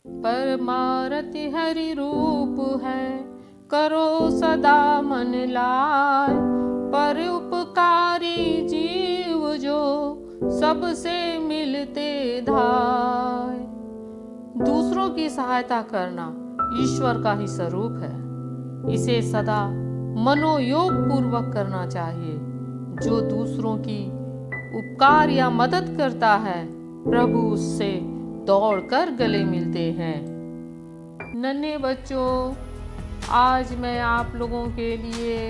परमारति हरि रूप है, करो सदा मन लाय। पर उपकारी जीव जो, सबसे मिलते धाय। दूसरों की सहायता करना ईश्वर का ही स्वरूप है। इसे सदा मनोयोग पूर्वक करना चाहिए। जो दूसरों की उपकार या मदद करता है, प्रभु उससे दौड़कर गले मिलते हैं। नन्हे बच्चों, आज मैं आप लोगों के लिए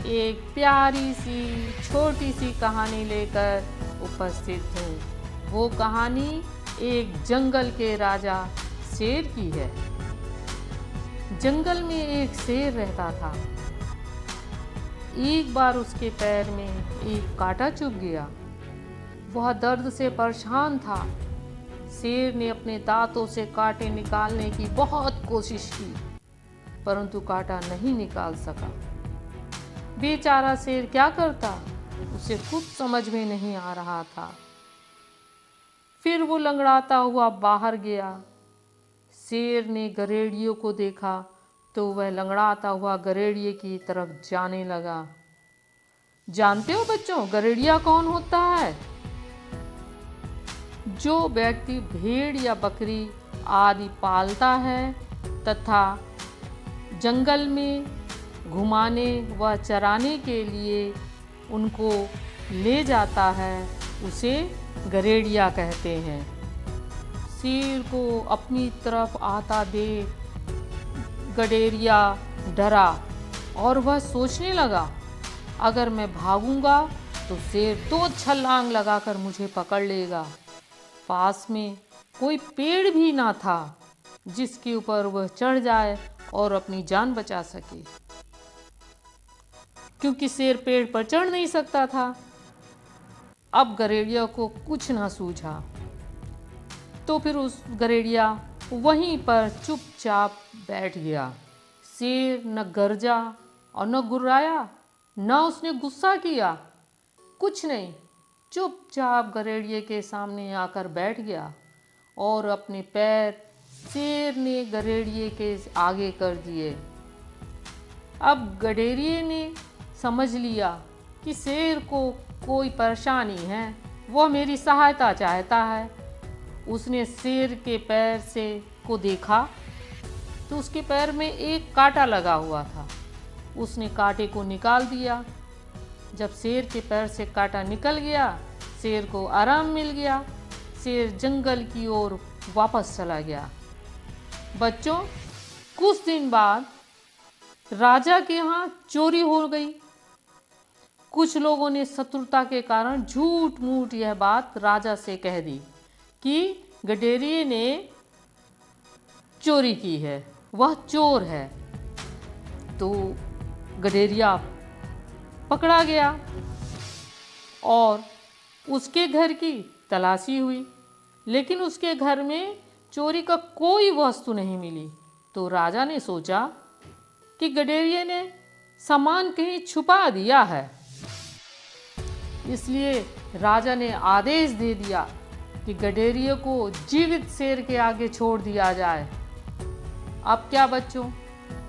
एक प्यारी सी छोटी सी कहानी लेकर उपस्थित हूँ। वो कहानी एक जंगल के राजा शेर की है। जंगल में एक शेर रहता था। एक बार उसके पैर में एक कांटा चुभ गया। वह दर्द से परेशान था। शेर ने अपने दांतों से कांटे निकालने की बहुत कोशिश की, परंतु कांटा नहीं निकाल सका। बेचारा शेर क्या करता, उसे कुछ समझ में नहीं आ रहा था। फिर वो लंगड़ाता हुआ बाहर गया। शेर ने गरेड़ियों को देखा तो वह लंगड़ाता हुआ गरेड़िए की तरफ जाने लगा। जानते हो बच्चों, गरेड़िया कौन होता है? जो व्यक्ति भेड़ या बकरी आदि पालता है तथा जंगल में घुमाने व चराने के लिए उनको ले जाता है, उसे गरेड़िया कहते हैं। शेर को अपनी तरफ आता देख गडेरिया डरा और वह सोचने लगा, अगर मैं भागूंगा तो शेर 2 छलांग लगाकर मुझे पकड़ लेगा। पास में कोई पेड़ भी ना था जिसके ऊपर वह चढ़ जाए और अपनी जान बचा सके, क्योंकि शेर पेड़ पर चढ़ नहीं सकता था। अब गरेड़िया को कुछ ना सूझा, तो फिर उस गरेड़िया वहीं पर चुपचाप बैठ गया। शेर न गरजा और न गुर्राया, न उसने गुस्सा किया, कुछ नहीं। चुपचाप गरेड़िए के सामने आकर बैठ गया और अपने पैर शेर ने गरेड़िए के आगे कर दिए। अब गडेरिए ने समझ लिया कि शेर को कोई परेशानी है, वह मेरी सहायता चाहता है। उसने शेर के पैर से को देखा तो उसके पैर में एक कांटा लगा हुआ था। उसने कांटे को निकाल दिया। जब शेर के पैर से कांटा निकल गया, शेर को आराम मिल गया। शेर जंगल की ओर वापस चला गया। बच्चों, कुछ दिन बाद राजा के यहाँ चोरी हो गई। कुछ लोगों ने शत्रुता के कारण झूठ मूठ यह बात राजा से कह दी कि गडेरिए ने चोरी की है, वह चोर है। तो गडेरिया पकड़ा गया और उसके घर की तलाशी हुई, लेकिन उसके घर में चोरी का कोई वस्तु नहीं मिली। तो राजा ने सोचा कि गडेरिए ने सामान कहीं छुपा दिया है। इसलिए राजा ने आदेश दे दिया कि गडेरिए को जीवित शेर के आगे छोड़ दिया जाए। अब क्या बच्चों,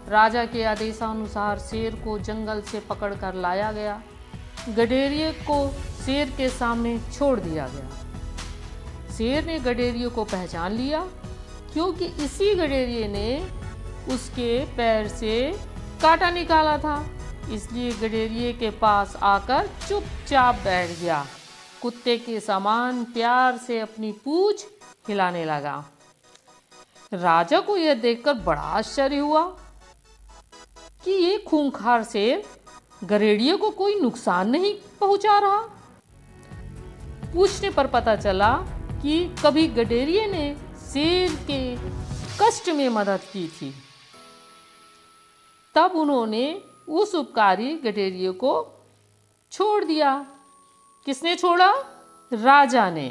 राजा के आदेशानुसार शेर को जंगल से पकड़कर लाया गया। गडेरिए को शेर के सामने छोड़ दिया गया। शेर ने गडेरिए को पहचान लिया, क्योंकि इसी गडेरिए ने उसके पैर से कांटा निकाला था। इसलिए गडेरिए के पास आकर चुपचाप बैठ गया। कुत्ते के समान प्यार से अपनी पूंछ हिलाने लगा। राजा को यह देखकर बड़ा आश्चर्य हुआ कि ये खूंखार शेर गडेरिए को कोई नुकसान नहीं पहुंचा रहा। पूछने पर पता चला कि कभी गडेरिए ने शेर के कष्ट में मदद की थी। तब उन्होंने उस उपकारी गडेरिए को छोड़ दिया। किसने छोड़ा? राजा ने।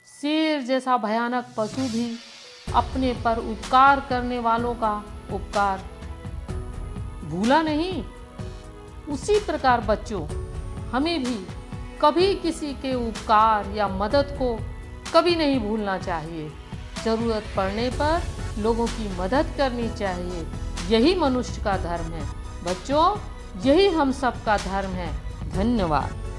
शेर जैसा भयानक पशु भी अपने पर उपकार करने वालों का उपकार भूला नहीं। उसी प्रकार बच्चों, हमें भी कभी किसी के उपकार या मदद को कभी नहीं भूलना चाहिए। ज़रूरत पड़ने पर लोगों की मदद करनी चाहिए। यही मनुष्य का धर्म है। बच्चों, यही हम सबका धर्म है। धन्यवाद।